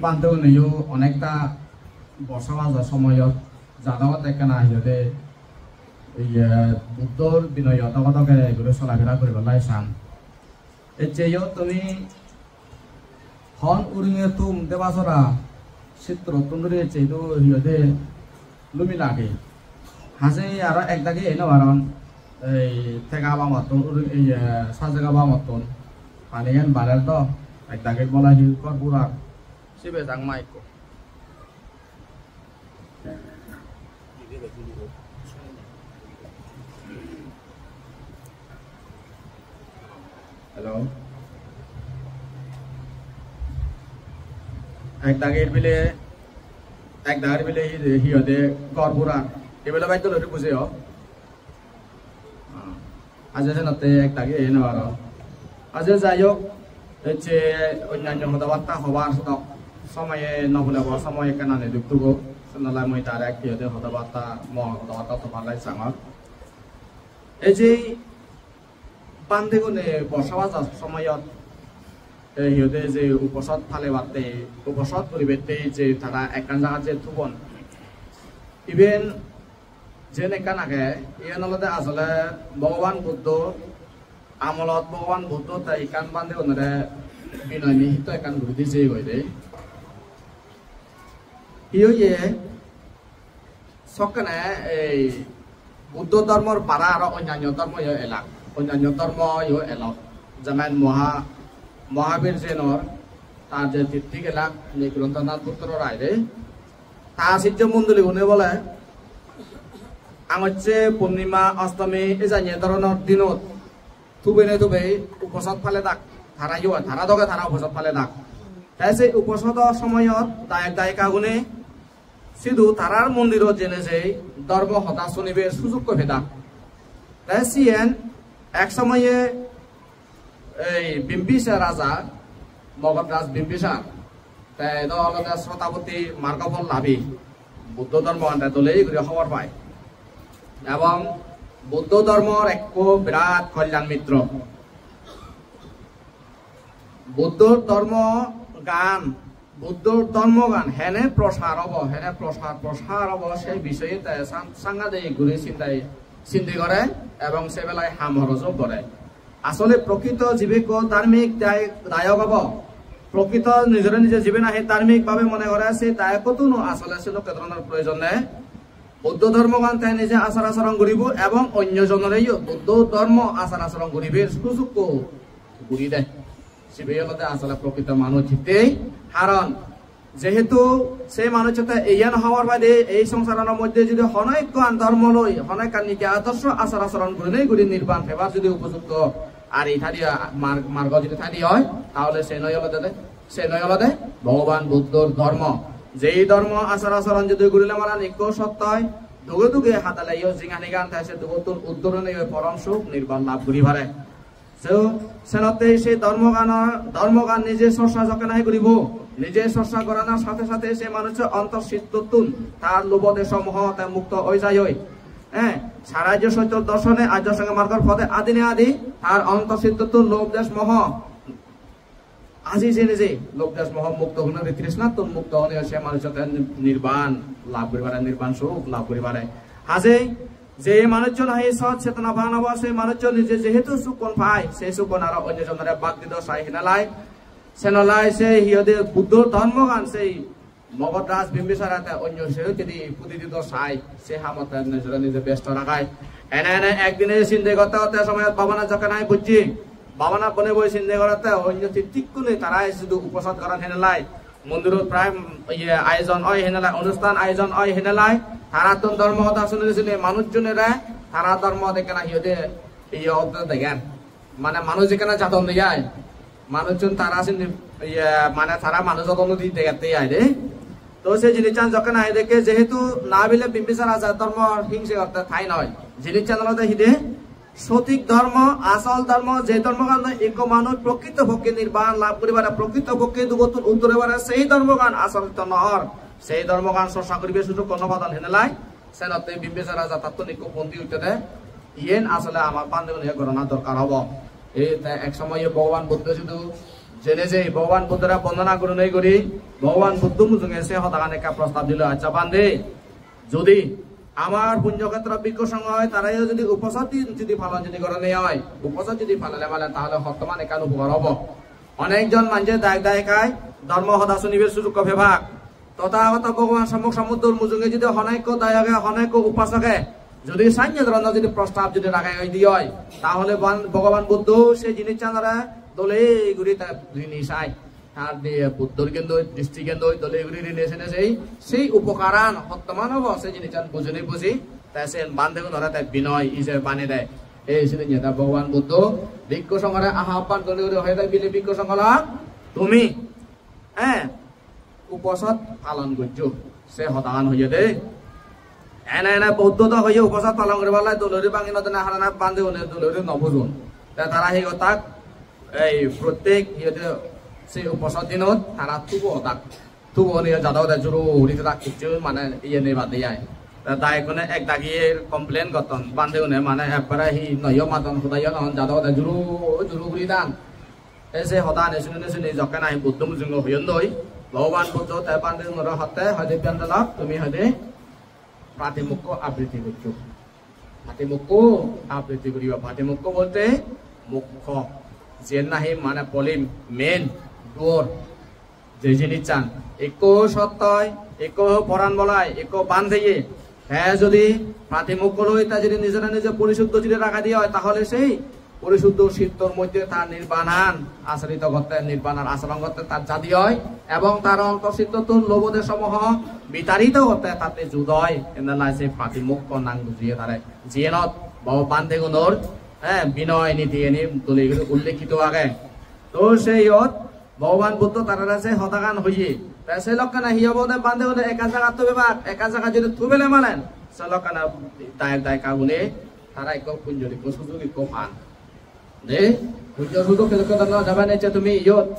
বান্ধব নেও অনেকটা বসবাসের সময়ত যাদবত একখানা সিহঁতে এই বুদ্ধর বিনয়তকে এগুলো চলাফেরা করবেলাই চান এও তুমি হন উরিঙে তুম দেবাসরা চিত্র তুন্দুরি চেয়েতো সিহঁতে লুমি লাগে হাসে আর একদাকে এনে বারণ এই থেগাবা মতন এই সাজেগাবা মতন পানিগান বাড়ার তো একদাকে বলা হিকর বুড়া সিবে যাং মাইকো হ্যালো একদাগের বিলে হিয়তে গড়বুড়া এবেলা বাইক তো বুঝে আজ নাতে একদাগে এনে আর আজ যাই হোক হচ্ছে অন্যান্য কথাবার্তা হবার সময়ে নবলে সময় কেনানে দুঃখগো নালায় মই তার এক হিয়তে কথাবার্তা কথাবার্তা তো ভালাই চাঙর এই যে বান্ধেগুনে বসবাস সময়ত সিহঁতে যে উপসদ ফালে বাতে উপসদ পরিবেশে যে তারা একান জায়গা যে থুবন ইভেন যেন একান আগে ইয়ান অলতে আসলে ভগবান বুদ্ধ আমলত ভগবান বুদ্ধ তাই একান বান্ধে ওনারে বিনয় নিহিত একান ঘুরি দিছে গইলে ইয়ে সকানে এই বুদ্ধ ধর্মর পারা আর অন্যান্য ধর্ম এলাক অন্যান্য ধর্ম এলাক যেমন মহাবীর জেনর তার যে তিথি এলাক গ্রন্থনাথ পুত্র রায় রে তা সিদ্ধ মন্ডলী উনি বলে হচ্ছে পূর্ণিমা অষ্টমী এই জানিয়ে ধরনের দিনত থুবে নে থুবে উপসদ ফালে দাক ধারা ইউ ধারা দগে ধারা উপসদ ফালে দাক তাই সেই উপসদ সময়ত দায়ক দায়িকা গুণে শুধু তারার মন্দিরত জেনে যে ধর্ম হতা শুনিবে সুযোগ করে দাক তাই সিয়েন এক সময়ে এই বিম্বিসার রাজা মগধরাজ বিম্বিসার তাই শ্রোতাপতি মার্গফল লাভি বুদ্ধ ধর্ম আনতে তোলেই ঘুরে খবর পায় এবং বুদ্ধ ধর্মর এক বিরাট কল্যাণ মিত্র বুদ্ধ ধর্ম গান হেনে প্রসার হব সেই বিষয়ে সাংঘাতিক ঘুরে চিন্তা করে এবং সে বেলায় হামহরজও করে আসলে প্রকৃত জীবিক ধার্মিক দায়ক হব প্রকৃত নিজরে নিজে জীবে না সেই ধার্মিক ভাবে মনে করে সেই দায়কতো আসলে সে লোক ধরনের প্রয়োজন নেই বুদ্ধ ধর্মগান তাই নিজে আচার আচরণ করিব এবং অন্যজনেরই বুদ্ধ ধর্ম আচার আচরণ করিবে সুযোগ ঘুরি দেয় শিবে আসলে প্রকৃত মানুষ জিতেই কারণ যেহেতু সেই মানুষটা ইয়ান হওয়ার বাদে এই সংসারের মধ্যে যদি হনৈকান ধর্ম লই হনৈকান নীতি আদর্শ আচার আচরণ করে ঘুরি নির্বাণ সেবার যদি উপযুক্ত আর এই থাকি মার্গ যদি থাকি হয় তাহলে সে নয় হলদে ভগবান বুদ্ধর ধর্ম যেই ধর্ম আচার আচরণ যদি ঘুরিলে মারা নিক সত্য হয় দুগে দুগে হাতালাইও জিঙানি গান থাকে দুগতুন উদ্ধরণে পরম সুখ নির্বাণ লাভ করি পারে সেনতে সেই ধর্মগান নিজে চর্চা যখন নাই করিব নিজে চর্চা করানোর সাথে সাথে সে মানুষের অন্তঃস্থিতুন তার লোভদেশ সমূহ মুক্ত হয়ে যায় হ্যাঁ সারাজ্য সত্য দর্শনে আর্য সঙ্গে মার্গর পদে আদিনে আদি তার অন্তঃস্থিতুন লোভ দেশ মোহ আজি যে নিজে লোভ দেশ মোহ মুক্ত হলে তৃষ্ণাতুন মুক্ত হলে সে মানুষের নির্বাণ লাভ করি পারে নির্বাণ স্বরূপ লাভ করি পারে হাজে যে মানুষজন আহি সৎ চেতনা ভান হব সেই মানুষজন নিজে যেহেতু সুকন পায় সেই সুকন আর অন্যজনের বাদ দিত চাই সেনলাই সেই হিয়দে বুদ্ধ ধর্মগান সেই মগধরাজ বিম্বিসারাতে অন্য সেও যদি প্রতিদিত চাই সে হামতে নিজেরা নিজে ব্যস্ত রাখায় এনে একদিনে চিন্তা করতে হতে সময় বাবানা যখন নাই বুঝছি বাবানা বনে বই চিন্তা করতে অন্য ঠিক তারাই শুধু উপসদ করা হেনেলাই মন্দিরত প্রায় আয়োজন হয় হেনেলাই অনুষ্ঠান আয়োজন হয় হেনেলাই তারা তো ধর্ম কথা শুনেছিল মানুষজনেরা তারা ধর্ম দেখে না হিয়দে দেখেন মানে মানুষ যেখানে যাতন দেয় মানুষজন তারা মানে তারা মানুষ যতন দেখতে আয় রে তো সেই জিনিস যখন আয় দেখে যেহেতু না বিলে বিম্বিসার আচার ধর্ম হিংসে করতে ঠাই নয় জিনিস চালাতে হিদে সঠিক ধর্ম আসল ধর্ম যে ধর্মগান এক মানুষ প্রকৃত পক্ষে নির্বাণ লাভ করিবার প্রকৃত পক্ষে দুগতুন উত্তরে সেই ধর্মগান আচরিত নহর সেই ধর্মগান চর্চা করিবে সুযোগ অনুবাদন হেনেলাই সেনতে বিম্বিসার রাজা তাত্ত্বিক পন্থী উঠতে ইয়েন আসলে আমার বান্ধব গণনা দরকার হব এই এক সময় ভগবান বুদ্ধ শুধু যেনে যে ভগবান বুদ্ধরা বন্দনা করুণাই করি ভগবান বুদ্ধ মুজুঙে সে হতাগান একটা প্রস্তাব দিল আচ্ছা বান্ধে যদি আমার পুণ্যক্ষেত্র বিজ্ঞ সংঘ হয় তারাই যদি উপসদ যদি পালন যদি করে নেওয়া হয় উপসদ যদি পালালে মানে তাহলে বর্তমান একান উপকার হব অনেকজন মানুষের দায় খায় ধর্ম সদা শুনিবে সুযোগ বিভাগ তথাগত ভগবান সম্মুখ সমুদ্র মুজুঙে যদি অনেক দায়কে অনেক উপাসকে যদি সাইন্য ধরনের যদি প্রস্তাব যদি রাখা দিয়ে হয় তাহলে ভগবান বুদ্ধ সেই জিনিস চাঁদারা দলে ঘুরি তার জিনিস আয় তার দিয়ে বুদ্ধর কেন্দ্র দৃষ্টি কেন্দ্র দলে ঘুরি নিয়েছে সেই উপকারান বর্তমান হব সেই জিনিস বুঝে বুঝি তাই সে বান্ধে ধরা তাই বিনয় হিসেবে বানিয়ে দেয় এই সেদিন ভগবান বুদ্ধ বিজ্ঞ সংঘরে আহ্বান করে হয়ে যায় বিলে বিজ্ঞ সংঘ তুমি হ্যাঁ উপসদ পালন করছো সে হতান হয়ে দে এনে এনে বৌদ্ধতা হয়ে উপসদ পালন করে বলা দলরি বাঙি নদী হারানা বান্ধে দলরি নবুজন তারা সেই তাক এই প্রত্যেক সেই উপসদ দিনত তারা তুবো নিয়ে যাদব জুরু উড়িতে তাক কিছু মানে ইয়ে নেই বাদে যায় দায় কোনে এক দাগিয়ে কমপ্লেন করতেন বান্ধে মানে একবারে হি নয় মাতন খুদাইয়া নহন যাদব জুরু উড়ি দান এসে হদান শুনে যখন আহি বুদ্ধ মুজুঙ্গ হইন দই ভগবান বুদ্ধ তাই বান্ধে হতে হয়তো প্যান্ডালক তুমি হয়তো প্রাতিমুখ্য আবৃত্তি করছো প্রাতিমুখ্য আবৃত্তি করিবা প্রাতিমুখ্য বলতে মুখ্য যে নাহি মানে পলিম মেন ডোর যে জিনিস চান একো সত্যয় একো পরাণ বলায় একো বান্ধে হ্যাঁ যদি প্রাতিমুখ্য লই তা যদি নিজেরা নিজে পরিশুদ্ধ যদি রাখা দিয়ে হয় তাহলে সেই পরিশুদ্ধ শীতর মধ্যে তার নির্বাণান আচরিত করতে নির্বাণার আচরণ করতে তার জাতি হয় এবং তার অন্তঃসিদ্ধ লোভদের সমূহ বিতাড়িত করতে তাতে যুদয় এনে সেই প্রাতিমুখ্য নাং বুঝিয়ে তারে জিয়েনত বাবা বান্ধে গুণর হ্যাঁ বিনয় নীতি এনে উল্লেখিত আগে তো সেই ভগবান বুদ্ধ তারা সে হতাগান হইয়ে সে লক্ষণা হিয়াবদে বান্ধে বলে একা জায়গা তো বেবার একা জায়গা যদি থুবেলে মানেন সে লক্ষণা দায় কাগুনে তারা এক পুঞ্জরি সুযোগ পান দে পুঞ্জ সুযোগ যাবে নেছে তুমি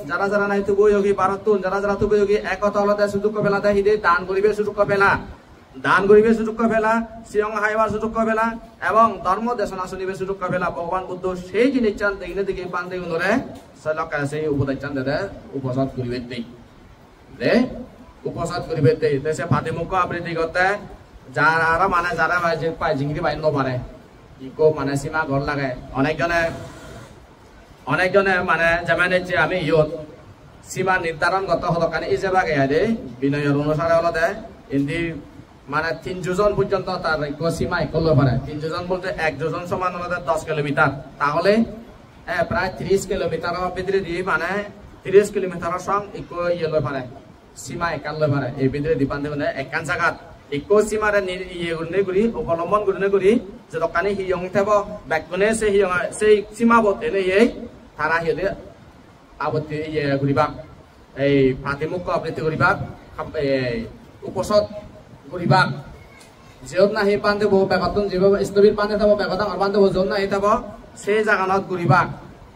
যারা যারা নাই তুবো যোগী ভারতুন যারা যারা তুবো যোগী একতা আলাদা সুযোগ পেলা দেয় হিদে দান করিবে সুযোগ পেলা দান করিবে সুযোগ পেলা সিয়ং হাইবার সুযোগ পেলা এবং ধর্ম দেশনা শুনিবে সুযোগ পেলা ভগবান বুদ্ধ সেই জিনিস চান দেখলে দেখি বান্ধে গুণরে সে লক্ষণা সেই উপদেশ চান দে উপসদ করিবে দেই দে উপসদ করিবে দেই সে প্রাতিমুখ্য আবৃত্তি করতে যারা মানে যারা পায় জিংরি বাইন পারে ইকো মানে সীমা ঘর লাগে অনেকজনে মানে যেমন আমি সীমা নির্ধারণ করতে হতো কারণ এই যে বাগে দে বিনয়ের অনুসারে হলো দে হিন্দি মানে 3 যোজন পর্যন্ত তার সীমা করলে পারে 3 যোজন বলতে 1 যোজন সমান হলো 10 কিলোমিটার তাহলে প্রায় 30 কিলোমিটার ভিতরে দিয়ে মানে 30 কিলোমিটারের সঙ্গ ইকো ইয়ে লয় পারে সীমা একান লয় পারে এই ভিতরে দীপান্তে মানে একান জায়গা ইকো সীমারে ইয়ে গুণে করি অবলম্বন গুণে করি যে দোকানে হিয়ং থাকব ব্যাকুনে সেই সীমাবদ্ধ এনে তারা হিয়ে আবদ্ধি ইয়ে করিবা এই প্রাতিমুখ্য আবৃত্তি করিবা উপসদ করিবা যেত না সেই পান দেব বেগতন যেভাবে স্থবির পান থাকব বেগতাং আর পান দেব যত না সেই থাকব সেই জাগানত ঘুরিবা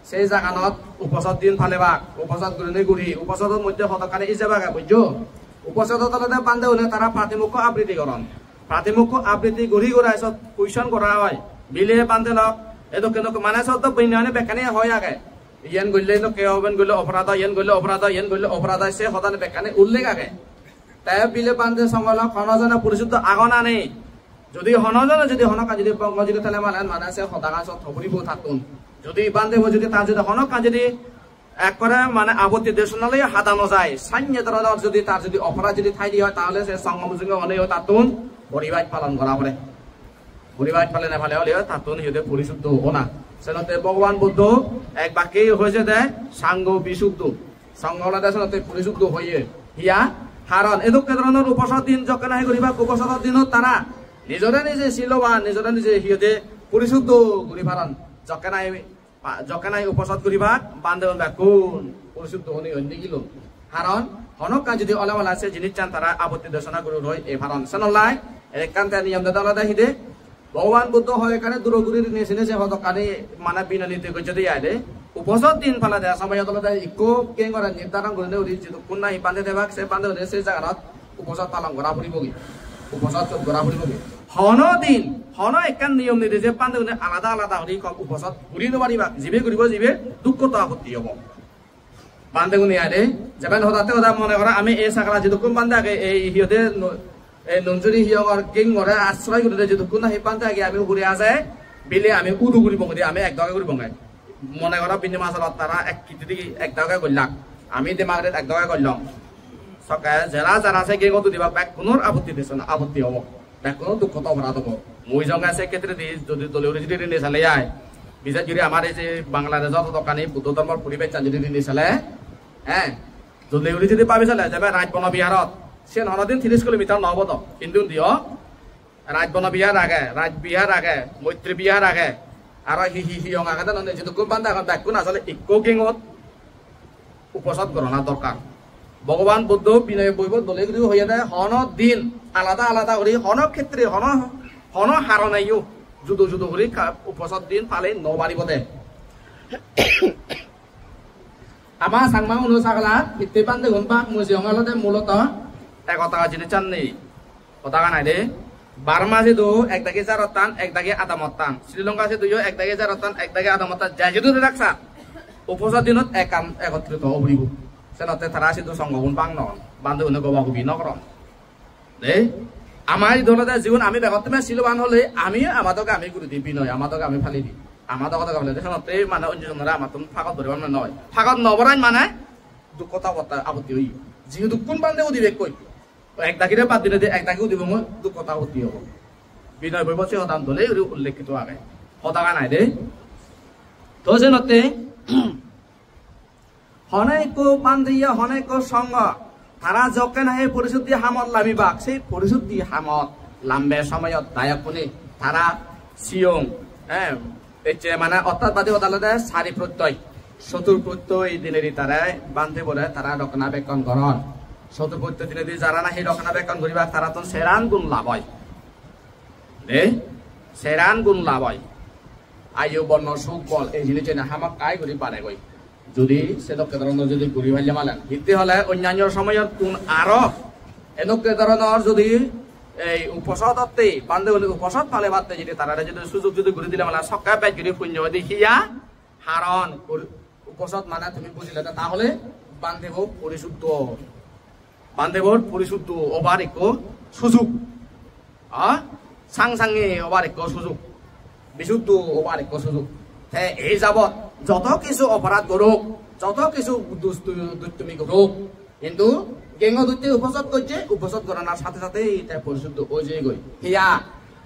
সেই জাগানত উপসদ দিন ফালেবা উপসদ গুণে ঘুরি উপসদর মধ্যে হতকানে এই যাবাগে বুঝছো উপসদ তলতে বান্ধে হলে তারা প্রাতিমুখ্য আবৃত্তি করেন প্রাতিমুখ্য আবৃত্তি ঘুরি ঘুরাই সব কুইশন করা হয় বিলে বান্ধে লক এতো কেন মানে সব তো বিনানে বেকানে হয় আগে ইয়ান গইলে তো কে হবেন গইলে অপরাধ ইয়ান গইলে অপরাধ ইয়ান গইলে অপরাধ সে হদানে বেকানে উল্লেখ আগে তাই বিলে বান্ধে সংগল হনজনে পরিশুদ্ধ আগনা নেই যদি হনজনে যদি হনকা যদি বঙ্গ যদি তাহলে মানে সে হদাগা সব থবরিব থাকুন যদি বান্ধে যদি তার যদি হনকা যদি এক করে মানে আপত্তি দেশনালে হাতানো যায় সাইন্য ধরনের যদি তার যদি অপরাধ যদি ঠাই দিয়ে হয় তাহলে সে সংগমযোগ্য হলে তাতুন পরিবাজ পালন করা পড়ে পরিবাজ পালনে ভালে হলে তাতুন হিতে পরিশুদ্ধ হবো না সেনতে ভগবান বুদ্ধ এক বাক্যেই হয়েছে দেয় সাঙ্গ বিশুদ্ধ সংগলা দেশনতে পরিশুদ্ধ হয়ে হিয়া হারণ এদুকে ধরনের উপসদ দিন যখন আহি করিবা উপসদর দিনত তারা নিজরে নিজে শিলবান নিজরে নিজে হিতে পরিশুদ্ধ ঘুরি ভারণ যখন উপসদ করিবা বান্ধে কোন পরিশুদ্ধ হনি অন্য গিল কারণ হনকা যদি অলামালা আছে জিনিস চান তারা আপত্তি দেশনা করে রয় এই ভারণ সেনলাই একান্তে নিয়ম দাদা হিদে ভগবান বুদ্ধ হয় এখানে দূরগুড়ির নিয়েছিনে সে হতকানে মানে বিননীতি করছে দিয়ে আইলে উপসদ দিন ফালা দেয় সময় ইকো কে করে নির্ধারণ করে উঠি কোন না বান্ধে দেবাক সে বান্ধে হলে সেই জায়গাত উপসদ পালন করা পড়িবগি উপসদ করা পড়িবগি হন দিন হন একান নিয়ম নীতি যে বান্ধে আলাদা আলাদা হলে উপসদ ঘুরি নেবারিবা যিবে ঘুরিব যিবে দুঃখ তো আপত্তি হব বান্ধে গুনি আরে যেমন হঠাতে হঠাৎ মনে করা আমি এই সাকলা যেটুকুন বান্ধে আগে এই হিয়তে এই নঞ্জুরি হিয়র কিং করে আশ্রয় করে যেটুকুন না সেই বান্ধে আগে আমি ঘুরে আসে বিলে আমি উদু ঘুরি বঙ্গে আমি এক দগে ঘুরি বঙ্গে মনে করা বিন্দু মাসাল তারা এক কিতি দিকে এক দগে করলাম আমি দিমাগরে এক দগে করলাম সকালে যারা যারা আছে গেঙ্গ দিবা ব্যাক কোনো আপত্তি দিছ না আপত্তি হব ব্যাক কোনো দুঃখ তো অপরাধ হব মই জঙ্গা আছে ক্ষেত্রে দি যদি দলীয় যদি নি চালে যায় বিশেষ করে আমার এই যে বাংলাদেশ যত দোকানী বুদ্ধ ধর্মের পরিবেশ চান যদি নি চালে হ্যাঁ দলীয় যদি পাবি চালে যাবে রাজবন বিহারত সে 9 দিন 30 কিলোমিটার নহব কিন্তু দিও রাজবন বিহার আগে রাজবিহার আগে মৈত্রী বিহার আগে আর হিয়ং আগে নন্দে যেহেতু কোন বান্ধা এখন ব্যাক কোন আসলে ইকো কিংত উপসদ গণনা দরকার ভগবান বুদ্ধ বিনয় বৈব দলে গুলি হয়ে যায় হন দিন আলাদা আলাদা করি হন ক্ষেত্রে হন হার নাইও যুদো যুদো করি উপসদ দিন পালে নবারিব দে আমার সাংমা অনুসাগলা ভিত্তি বান্ধে ঘুমপা মুজিয়ং আলাদা মূলত একতা জিনিস চান নেই কথা নাই দে বার্মা से दो एक दागे जारतान एक दागे आदामतान श्रीलंका से दुयो एक दागे जारतान एक दागे आदामतान जाय जुदु राखसा उपसद दिনত एकाम एकत्रित हबरिबो সেনতে তারা সিধু সংগঠন পাং নন বান্ধব গবা গবি নকরম দে আমার দলতে জীবন আমি বেগতমে সিলবান হলে আমি আমাদকে আমি গুরু দিবি নয় আমাদকে আমি ফালি দি আমাদক কথা বলে সেনতে মানে অন্যজনরা আমাতন ফাগত ধরিব নয় ফাগত নবরাই মানে দুঃখতা কথা আপত্তি হই যেহেতু কোন বান্ধব দিবে কই এক দাগিরে বাদ দিলে এক দাগিও দিব মই দুঃখতা আপত্তি হব বিনয় বৈবসে হতান দলে উল্লেখিত আগে হতাকা নাই দে তো সেনতে হনেকো বান্ধিয়া হনেকো সঙ্গ তারা যকে নাহে পরিশুদ্ধি হামত লামিবাক সেই পরিশুদ্ধি হামত লাম্বে সময়ত দায়কনে তারা সিয়ং হ্যাঁ মানে অর্থাৎ বাদী আদালতে সারি প্রত্যয় চতুর প্রত্যয় দিনেরই তারাই বান্ধে বলে তারা রক্ষণাবেক্ষণ করন চতুর প্রত্যয় দিনে যারা না সেই রক্ষণাবেক্ষণ করিবা তারা তো সেরান গুণ লাভ হয় দে সেরান গুণ লাভ হয় আয়ু বর্ণ সুখ বল এই জিনিস হামাক আয় করি পারে গই যদি সেদকে ধরনের যদি ঘুরি ভাইলে মালেন ভিত্তি হলে অন্যান্য সময়ত কোন আরো এনেকে ধরনের যদি এই উপসদতে বান্ধে উপসদ পালে বাদতে যদি তারা যদি সুযোগ যদি ঘুরি দিলে মানে সকাল পেট যদি শূন্য দেখিয়া হারণ উপসদ মানে তুমি বুঝিলে তাহলে বান্ধেব পরিশুদ্ধ বান্ধেবর পরিশুদ্ধ ওভার এক সুযোগ সাংসাঙ্গে ওভার এক সুযোগ বিশুদ্ধ ওভার এক সুযোগ এই যাবত যত কিছু অপরাধ করুক যত কিছু দুষ্টুমি করুক কিন্তু গেঙ্গ দুটি উপসদ করছে উপসদ করানোর সাথে সাথে এটা পরিশুদ্ধ হয়ে যায় গই হিয়া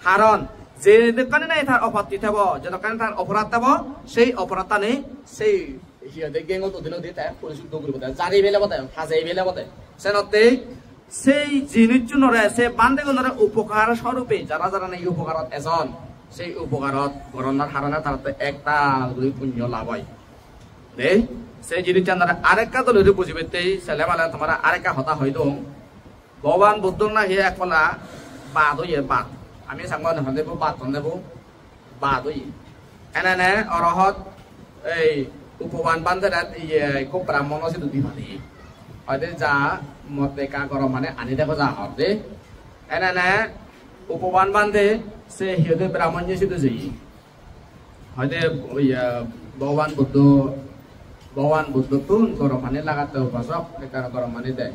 কারণ যে দোকানে নাই তার অপরাধী থাকব যে দোকানে তার অপরাধ থাকব সেই অপরাধটা নেই সেই হিয়াতে গেঙ্গ দুদিন দিয়ে তাই পরিশুদ্ধ করব জারি বেলে বতে হাজাই বেলে বতে সেনতে সেই জিনিস নরে সে বান্ধে গুণরে উপকার স্বরূপে যারা যারা নেই উপকারত এজন সেই উপকারত গণনার হারানা তার একটা পুণ্য লাভ হয় দে সেই জিনিস আরেকটা দল বুঝবে ছেলে মালে তোমার আরেকটা হতা হইতো ভগবান বুদ্ধ না হে একলা বাদ হইয়ে বাদ আমি সাংবাদ দেব বাদ দেব বাদ হই এনে অরহত এই উপবান বান্ধে খুব ব্রাহ্মণ আছে দুটি ভালি হয়তো যা মতে কা গরম মানে আনি দেখো যা হতে এনে উপবান বান্ধে সে হিয়তে ব্রাহ্মণ সিদ্ধ যাই হয়তো ভগবান বুদ্ধ তো গরম পানি লাগাতে উপাসক গরম পানি দেয়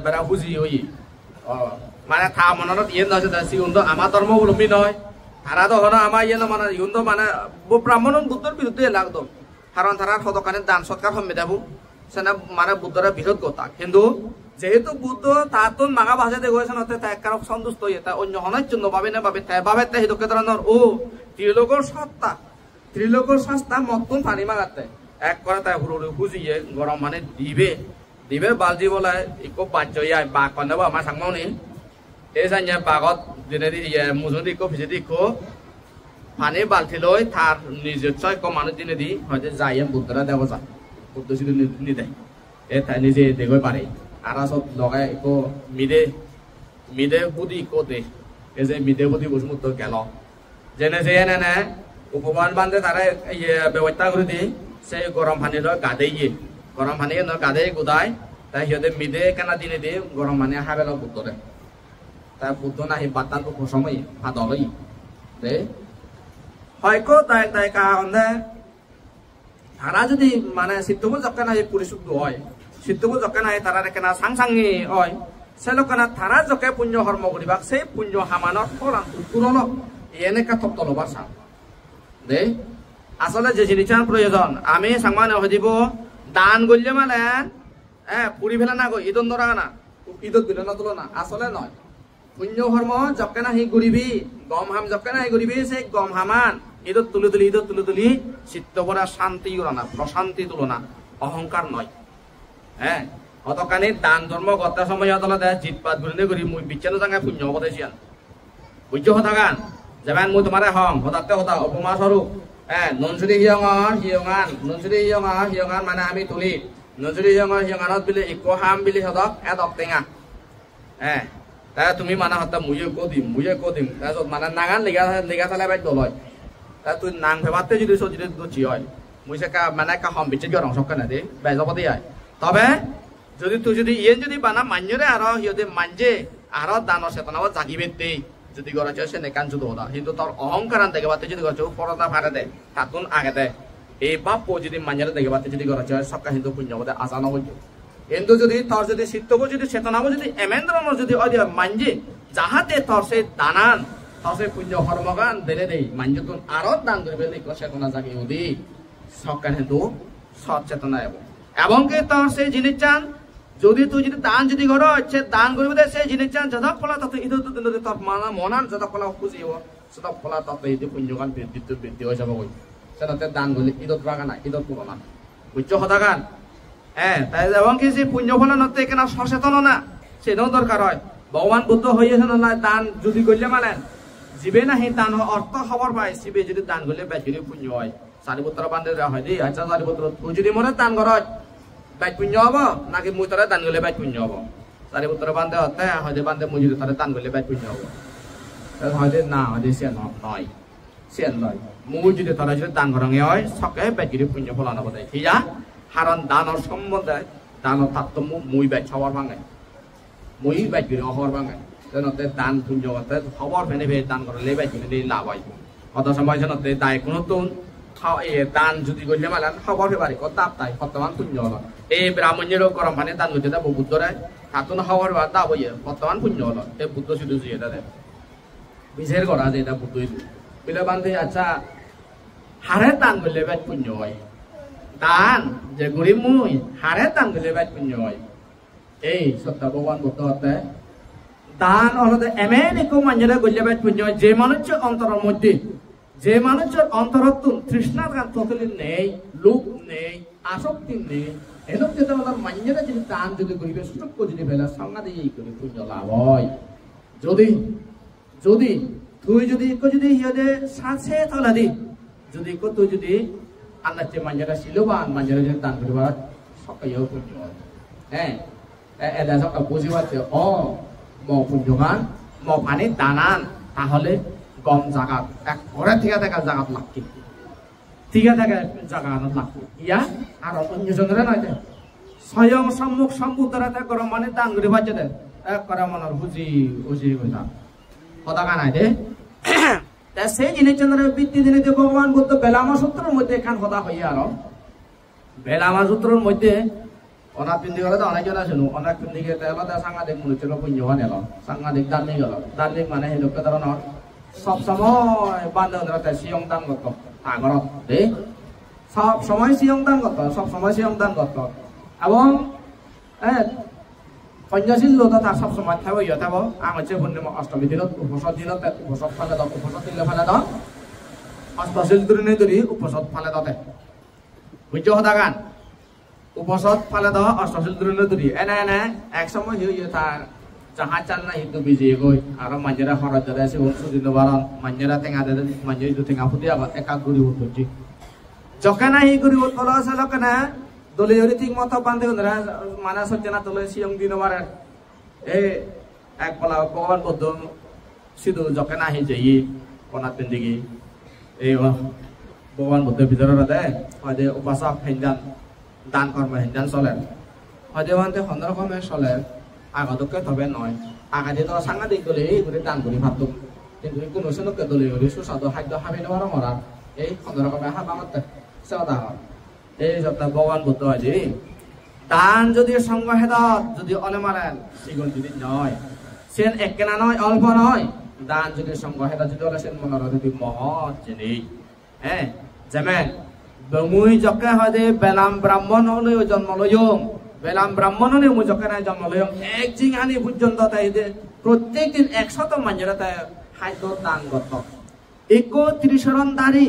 বেড়া বুঝি ওই মানে থা মনত ইয়ে নয় সিউন্দ আমার ধর্মাবলম্বী নয় তারা তো হলো আমার ইয়ে মানে ইউন্দ মানে ব্রাহ্মণ বুদ্ধর বিরুদ্ধে লাগতো কারণ তারা সদকানে দান সৎকার সম্মে দেব সেনা মানে বুদ্ধরা বিরোধ কথা কিন্তু যেহেতু বুদ্ধ তার তো মাগা ভাষাতে গেছেন অর্থাৎ তার কারণ সন্তুষ্ট হয়ে তা অন্য হনার জন্য ভাবে না ভাবে তাই ভাবে তাই হিদকে ধরনের ও ত্রিলোকর সত্তা মতন পানি মাগাতে এক করে তাই হুড়ুড়ি বুঝিয়ে গরম মানে দিবে বালজি বলে ইকো বাজ্য ইয়া বাঘ পান্ডব আমার সাংমাউনি এই জানিয়ে বাঘত দিনে মুজুদি ইকো ভিজে ইকো পানি বালতি লই তার নিজস্ব ইকো মানুষ দিনে দি হয়তো যাই বুদ্ধরা দেব যা বুদ্ধ শুধু নিদেয় এ তাই নিজে দেখবে পারে আর সব লগাই ইকো মিদে বুদ্ধি ইকো দে এই যে মিদে বুদ্ধি বুঝমুত গেল যেনে যে এনে উপমান বান্ধে তারা ব্যবস্থা করে দিয়ে সেই গরম পানি লয় গাধেইয়ে গরম পানি গাধেই গোদায় তাই সিহঁতে মিদে কেনা দিনে দিয়ে গরম পানি হাবেল বুদ্ধরে তাই বুদ্ধ নাহি বাতান উপসময় ভাদলই দে হয়তো তাই কারণে তারা যদি মানে সিদ্ধবু যখন আই পরিশুদ্ধ হয় সিদ্ধবু যখন আই তারা কেনা সাংসাঙ্গি হয় সেলোকানা তারা যকে পুণ্য কর্ম করিবা সেই পুণ্য হামানত ফলান তুলন এনেকা তলবার চাও দে আসলে যে জিনিসটার প্রয়োজন আমি সাংমানে হয়ে দিব দান করলে মানে পুরি ফেলা না গো ঈদন ধরা না ঈদত দিলে না তুলো না আসলে নয় পুণ্য কর্ম যকে না হি করিবি গম হাম যকে না হি করিবি সেই গম হামান ঈদত তুলি চিত্ত ভরা শান্তি না প্রশান্তি তুলনা অহংকার নয় হ্যাঁ অতকানি দান ধর্ম গতা সময় জিতপাত ঘুরে করি মুই বিচ্ছেন্ন জায়গায় পুণ্য অবদেশিয়ান বুঝছো হতাগান যেমন মুই তোমারে হং হতাতে হতা অপমা স্বরূপ ননসুরি হিয়ঙান মানে আমি তুলি নজুরি হিয়ঙানত বিলি ইকো হাম বিলি হদক এদক টেঙা তাই তুমি মানে হতা মুয়ে কো দিম তাৰপিছত মানে নাগান লিগা চালে বাইক দলয় তা তুই নাং ভেবাতে যদি দুচি হয় মুই সে মানে কাহম বিচিত গরম সকানে দে বেজব দিয়ে তবে যদি তুই যদি ইয়েন যদি বানা মান্যরে আর হিয়তে মানজে আর দানৰ চেতনাও জাগিবে দেই যদি গরা সে নেকান যদি হদা কিন্তু তোর অহংকারান দেখে বাতে যদি গছ পরদা ফারে দে তাতুন আগে দে এই বাপ যদি মান্যরে দেখে বাতে যদি গরা সবকা হিন্দু পুণ্যবদে আজানো হইতো কিন্তু যদি তোর যদি চিত্তবো যদি চেতনাবো যদি এমেন্দ্ৰনৰ যদি অধিক মানজে যাহাতে তোর সেই দানান তোর সেই পুণ্য কর্মগান দেলে দেই মানজতুন আরো দান করবে দেখো চেতনা জাগি উদি সবকা হিন্দু সচেতনা এবং কি তোর সেই জিনিস চান যদি তুই যদি দান যদি কর সে দান করবে দে সেই জিনিস চান যত ফলা তত ঈদত দিলে তোর মানা মনান যত ফলা খুঁজিব তত ফলা তত ঈদ পুণ্যগান বৃদ্ধি হয়ে যাব কই সেটাতে দান করলে ঈদত রাখা না ঈদত করো না বুঝছো হতাগান তাই এবং কি যে পুণ্য ফলা নতে কেনা সচেতন না সেটাও দরকার হয় ভগবান বুদ্ধ হইয়াছে না দান যদি করলে মানে জীবে না সেই দান অর্থ খবর পায় শিবে যদি দান করলে বেজুরি পুণ্য হয় সারিপুত্র বান্ধে হয় দেই আচ্ছা সারিপুত্র তুই যদি মনে দান কর বাইক পুণ্য হব নাকি মুই তরে দান করলে বাইক পুণ্য হব সারিপুত্র বান্ধে হতে হয়তো বান্ধে মুই যদি তরে দান করলে বাইক পুণ্য হব হয়তো না হয়তো সে নয় সে নয় মুই যদি তরে যদি দান করঙে হয় সকে বেজুরি পুণ্য ফলানো বোধ ঠিক আছে কারণ দানের সম্বন্ধে দানের তাত্ত্ব মুই বাইক সবার ভাঙে মুই বেজুরি অহর ভাঙে তেনতে দান পুণ্য করতে খবর ফেনে ফেলে দান করলে বেজুরি লাভ হয় কত সময় যেনতে দায় কোনো তো দান যদি করলে মালান খবর ফেবারি কত তাই বর্তমান পুণ্য হলো এই ব্রাহ্মণের গরম পানি দান করতে দেবো বুদ্ধরে তাতুন খবর ফেবার দা বইয়ে বর্তমান পুণ্য হলো এই বুদ্ধ শুধু এটা দেয় বিশের করা যে এটা বুদ্ধ বিলে বান্ধে আচ্ছা হারে দান করলে বেশ পুণ্য হয় দান যে গরিব মুই হারে দান করলে বেশ পুণ্য হয় এই সত্য ভগবান বুদ্ধ হতে দান হলতে এমন একটু মানুষেরা করলে বেশ পুণ্য হয় যে মানুষের অন্তরের মধ্যে যে মানুষের অন্তরত্ব তৃষ্ণার গান ততলি নেই লোক নেই আসক্তি নেই এরকম যেতে আমাদের মানুষেরা যদি দান যদি করিবে সুযোগ যদি ফেলে সঙ্গে দিয়ে করে পুণ্য লাভ হয় যদি যদি তুই যদি হিয়দে সাঁচে তলা দি যদি তুই যদি আল্লাহ যে মানুষেরা শিলবান মানুষেরা যদি দান করিবার সকালেও পুণ্য হয় এদা সকাল বুঝে পারছে ম পুণ্যগান ম পানি দানান তাহলে গম জাগাত এক ঘরে থেকে দেখা জাগাত লাগবে থেকে দেখা জাগাত লাগবে ইয়া আর অন্যজনের নয় স্বয়ং সম্মুখ সম্বুদ্ধরা গরম মানে দান করে বাচ্চা দে এক করে মনের বুঝি কথা কথা নাই দে সেই জিনিস বৃত্তি জিনিস ভগবান বুদ্ধ বেলামা সূত্রের মধ্যে এখান কথা হইয়া আর বেলামা সূত্রের মধ্যে অনাথ পিন্ধি গেলে তো অনেকজন আছে অনেক পিন্ধি গেলে সাংঘাতিক মনুষ্য পুণ্য হন এলো সাংঘাতিক দার্মিক গেল দার্মিক মানে সেই লোককে ধরনের সব সময় বান্ধব সিয়ং দান করত আগরত দে সব সময় সিয়ং দান করত সব সময় সিয়ং দান করত এবং সন্ন্যাসী লোক তার সব সময় থাকবো ইয়ে থাকবো আমার হচ্ছে পূর্ণিমা অষ্টমী দিনত উপসদ দিনত উপসদ ফালে দাও উপসদ দিলে ফালে দাও অষ্টশীল দূরে দূরি উপসদ ফালে দাও বুঝছো হতা গান উপসদ ফালে দাও অষ্টশীল দূরে দূরি এনে এক সময় ইয়ে তার যাহা চাল না হিন্দু বিজয় গই আর মানুষেরা খরচ ধরে আছে সুদিন বারণ মানুষেরা টেঙা দেয় মানুষ টেঙা ফুটি আবার একা ঘুরি উঠছি যখন হি ঘুরি উঠল আছে লোকেনা দলীয় ঠিক মতো বান্ধে মানে সত্যি না তোলে সিয়ং দিন বারে এক বলা ভগবান বৌদ্ধ শুধু যখন আহি যাই কনাত পিন্ধিকি এই ভগবান বুদ্ধের ভিতরে দেয় হয়তো উপাসক হেঞ্জান দান কর্ম হেঞ্জান চলে হয়তো মানতে সন্দ রকমের চলে আগতকে তবে নয় আগাদি তো সাংঘাতিক দলে এই করে দান করি ভাবতো কিন্তু কোনো সনকে দলীয় সুস্বাদু খাদ্য খাবি নেওয়ার মরার এই সন্দ রকমের হাবা মারতে সেবা হয় এই সপ্তাহ ভগবান বুদ্ধ হয় যে দান যদি সঙ্গ হেদত যদি অলে মারেন সেগুলো যদি নয় সেন এককেনা নয় অল্প নয় দান যদি সঙ্গ হেদত যদি অলে সেন মনের যদি মহৎ জিনিস হ্যাঁ যেমন মুই যকে হয় যে বেলাম ব্রাহ্মণ হলে জন্ম লয়ং বেলাম ব্রাহ্মণ হলে মুই যকে নাই জন্ম লয়ং এক জিংহানি পর্যন্ত তাই প্রত্যেক দিন 100 মানুষের তাই খাদ্য দান করত একো 30 দাঁড়ি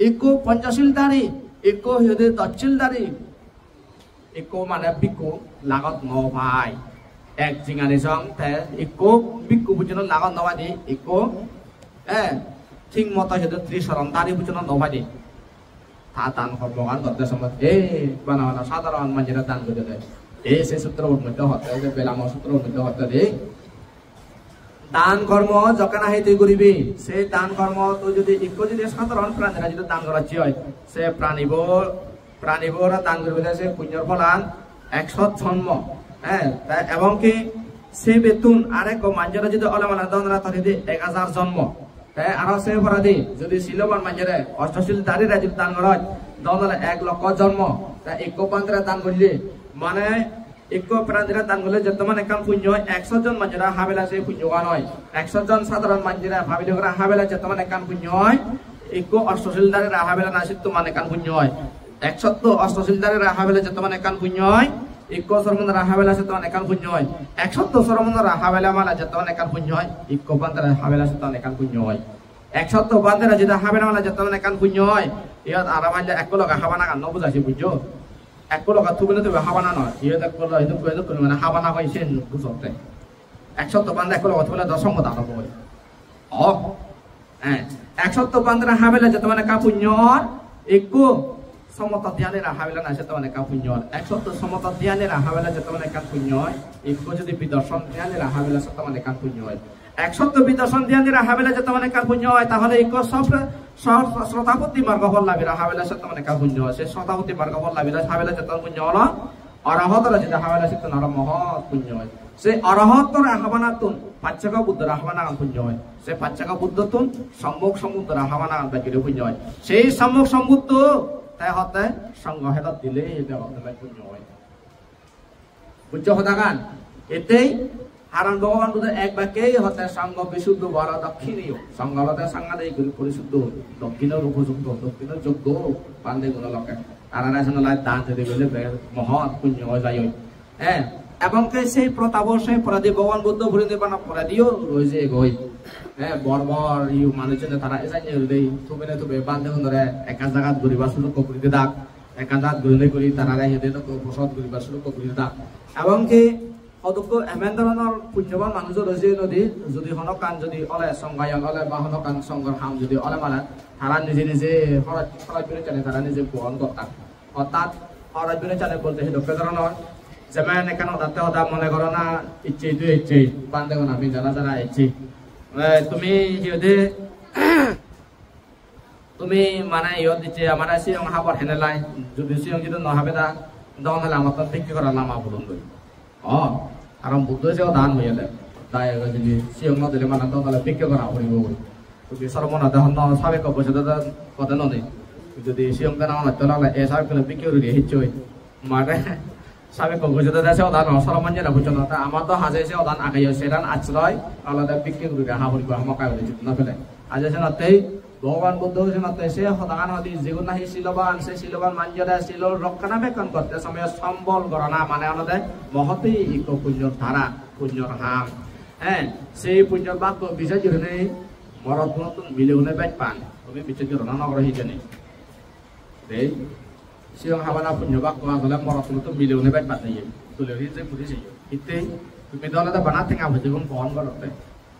একো 50 দাঁড়ি একো হৃদয় 10 দাঁড়ি একো মানে বিকু লাগত নভাই এক জিংহানি সং তাই একো বিকু পর্যন্ত লাগত নভাই দি একো ঠিক মতো হৃদয় 30 দাঁড়ি পর্যন্ত নভাই দি দান কর্মগান করতে সময় বানা সাধারণ মানুষেরা দান করে দেয় সে সূত্র উন্নত হতে বেলাম সূত্র উন্নত হতে দে দান কর্ম যখন তুই করিবি সেই দান কর্ম তুই যদি একটু যদি সাধারণ প্রাণীরা যদি দান করাচ্ছি হয় সে প্রাণীবরা দান করবে সে পুণ্যর ফলান 100 জন্ম এবং কি সে বেতন আরেক মানুষেরা যদি অলমানা দনরা তাহলে 1000 জন্ম আরো সে অপরাধী যদি শিলবান মানুষেরা অষ্টশীল দাঁড়িয়ে যদি দান করা হয় দনরা 1 লক্ষ জন্ম একো পান্তিরা দান করলে মানে একো প্রাণীরা দান করলে যত মানে কাম পুণ্য হয় 100 জন মানুষেরা হাবেলা সে পুণ্যবান হয় 100 জন সাধারণ মানুষেরা ভাবিলে করে হাবেলা যত মানে কাম পুণ্য হয় একো অষ্টশীল দাঁড়িয়ে হাবেলা না সিদ্ধ মানে কাম পুণ্য হয় 100 অষ্টশীল দাঁড়িয়ে হাবেলা যত মানে কাম পুণ্য হয় একো সরমন হাবেলা সে তো মানে কাম পুণ্য হয় 100 সরমন হাবেলা মালা যত মানে কাম পুণ্য হয় একো পান্তিরা হাবেলা সে তো মানে কাম পুণ্য হয় 100 বান্দারা যদি হাবেলা মালা যত মানে কাম পুণ্য হয় ইয়াত আরামাল এক লগা হাবানা কান বুঝাছি বুঝছো এক লগা তুমি তুমি হাবানা নয় ইয়াত এক লগা এটা কইতো কোন মানে হাবানা কইছে বুঝতে 100 বান্দা এক লগা তুমি 10 মত আরম্ভ হয় 100 বান্দারা হাবেলা যত মানে কাম পুণ্য হয় একো সমতা ধ্যানের হাবেলা না যেত মানে কাম পুণ্য হয় 100 সমতা ধ্যানের হাবেলা যত মানে কাম পুণ্য হয় একো যদি বিদর্শন ধ্যানের হাবেলা যত মানে কাম পুণ্য হয় 100 বিদর্শন ধ্যানের হাবেলা যত মানে কাম পুণ্য হয় তাহলে একো সব শ্রোতাপতি মার্গ ফল লাভিরা হাবেলা যত মানে কাম পুণ্য হয় সে শ্রোতাপতি মার্গ ফল লাভিরা হাবেলা যত পুণ্য হলো অরহতরা যেটা হাবেলা যত নর মহৎ পুণ্য হয় সে অরহতর আহ্বানাতুন পাঁচকা বুদ্ধর আহ্বানা পুণ্য হয় সে পাঁচকা বুদ্ধতুন সম্মুখ সমুদ্র আহ্বানা বাকিরে পুণ্য হয় সেই সম্মুখ সমুদ্র তাই হতে সঙ্গ হেদত দিলে এটা হতে পুণ্য হয় বুঝছো হতাগান এতেই হারান ভগবান বুদ্ধ এক বাক্যেই হতে সঙ্গ বিশুদ্ধ বড় দক্ষিণীয় সঙ্গ হতে সাংঘাতিক পরিশুদ্ধ দক্ষিণের উপযুক্ত দক্ষিণের যোগ্য বান্ধে গুণ লকে তারা দান যদি গেলে মহৎ পুণ্য হয়ে যায় এবং সেই প্রতাপ সেই পরাধী ভগবান বুদ্ধ ভুলে নির্বাণ পরাধীও রয়েছে গই বড় বড় ইউ মানুষজন তারা এসাই দেই তুমি না তুমি বান্ধে ধরে একা জায়গা ঘুরিবার সুযোগ করে দাক একা জাত ঘুরলে করি তারা হেঁটে প্রসাদ ঘুরিবার সুযোগ করে দাক এবং কি অদক্ষ এমন ধরনের পুণ্যবান মানুষ রয়েছে নদী যদি হনকান যদি অলে সংজ্ঞায়ন অলে বা হনকান সংঘর হাম যদি অলে মানে তারা নিজে নিজে হরাজ বিনে চালে তারা নিজে বহন করতাম অর্থাৎ হরাজ বিনে চালে বলতে সেই দক্ষ ধরনের যেমন এখানে তাতে হতা মনে করো না ইচ্ছে তুই ইচ্ছে বান্ধে না আমি যারা যারা ইচ্ছে তুমি যদি তুমি মানে ইয়ত দিচ্ছে আমার সিয়ং হাবর হেনে লাই যদি সিয়ং যদি নহাবে তা দন হলে আমার তো বিক্রি করার লামা বলুন করি আর বুদ্ধ যে দান হয়ে যায় তাই যদি সিয়ং ন দিলে মানে দন হলে বিক্রি করা পড়িব যদি সর্বনা দেহন সাবে কবছে কথা নদী যদি সিয়ং দেন আমার তোলা এ সাবে কলে বিক্রি করে হিচ্ছই মানে সাবে কবছে দেশে দান সরমান যে বুঝছো না আমার তো হাজাইছে দান আগাই সেরান আশ্রয় আলাদা বিক্রি করে হা পড়িব আমাকে না ফেলে আজ আছে নাতেই ভগবান বুদ্ধ নাতে সে হতাকান হদি যেগুলো নাহি শিলবান সে শিলবান মাঞ্জরা শিল রক্ষণাবেক্ষণ করতে সময় সম্বল গণনা মানে আমাদের মহতেই এক পুণ্যর ধারা পুণ্যর হাম সেই পুণ্যর বাক্য বিষয় জুড়ে মরদ নতুন মিলে উনে বেচ পান তুমি বিষয় জুড়ে নগ্রহী জানি সিং হাবানা পুণ্য বাক্য আসলে মরদ নতুন মিলে উনে বেচ পান নিয়ে তুলে যে পুলিশ ইতে তুমি দলে বানা থেকে আবহাওয়া জীবন বহন করতে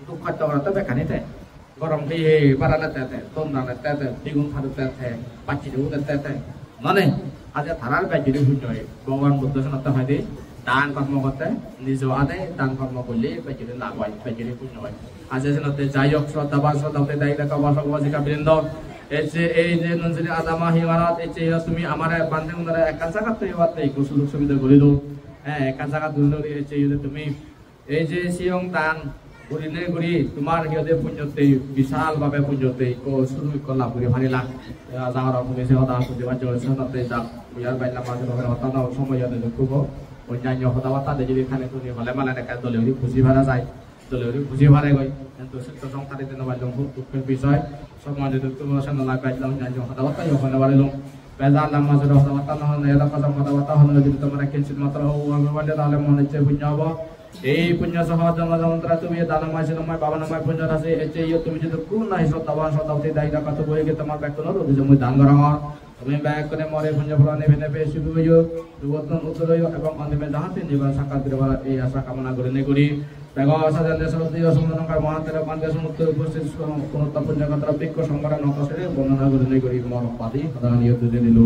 দুঃখ করতে বেকানিতে গরম দিয়ে বাড়ালে তেতে তোমরালে তেতে দ্বিগুণ খাদু তেতে পাচ্ছি তেতে মানে আজ ধারার ব্যাপারে শূন্য হয় ভগবান বুদ্ধ শনাক্ত হয় যে দান কর্ম করতে নিজ আদে দান কর্ম করলে ব্যাপারে লাভ হয় ব্যাপারে শূন্য হয় আজ শনাক্তে যাই হোক শ্রদ্ধাবান শ্রদ্ধাতে দায়ী দেখা বাসকা বৃন্দ এই যে নজরি আদামা হিমারাত এই যে তুমি আমার বান্ধে উনারা একা জায়গা তৈরি হতে সুযোগ সুবিধা করে দাও একা জায়গা দুর্নীতি এই যে তুমি এই যে সিয়ং দান কৰিলে কৰি তোমাৰ সিহঁতে পুণ্যতে বিশালভাৱে পুণ্যতে শুৰু লাভ কৰি ফাৰিলা যাওয়ার পুলিশে হতা সুদিবা জয়সনতে যাক ইয়ার বাইলা মাঝে হতা সময় খুব অন্যান্য হতাবার্তা যদি খানে তুমি হলে মানে দেখা দলীয় খুশি ভাড়া যায় দলীয় খুশি ভাড়ে গই কিন্তু সত্য সংসারে দিন বাইলাম খুব দুঃখের বিষয় সমাজে দুঃখ লাগাইলাম অন্যান্য হতাবার্তা ওখানে বাড়িলাম বেজার নামাজ হতাবার্তা না হলে এলাকা হতাবার্তা হলে যদি তোমরা কিঞ্চিত মাত্র হবে তাহলে মনে হচ্ছে পুণ্য হবো এই পুণ্য সহ জন্মযন্ত্রা তুমি দানময় সিনময় বাবানময় পুণ্য রাশি এতে তুমি যদি কোন নাই শ্রদ্ধাবান শ্রদ্ধাবতী দায়ী রাখা তো বইকে তোমার ব্যাগ কোনো রোগী জমি দান করা তুমি ব্যাগ করে মরে পুণ্য ফল নেবে নেবে শিবুয় দুবর্তন উত্তরয় এবং অন্তিমে যাহাতে জীবন সাক্ষাৎ দেওয়ার এই আশা কামনা করে নে করি ব্যাগ সাজান দেশরতীয় সমনকার মহাতের পান্ডে সমুদ্র উপস্থিত কোন পুণ্যকন্ত্র বৃক্ষ সংবরণ নকশে বর্ণনা করে নে করি মর পাতি প্রধানীয় তুলে দিল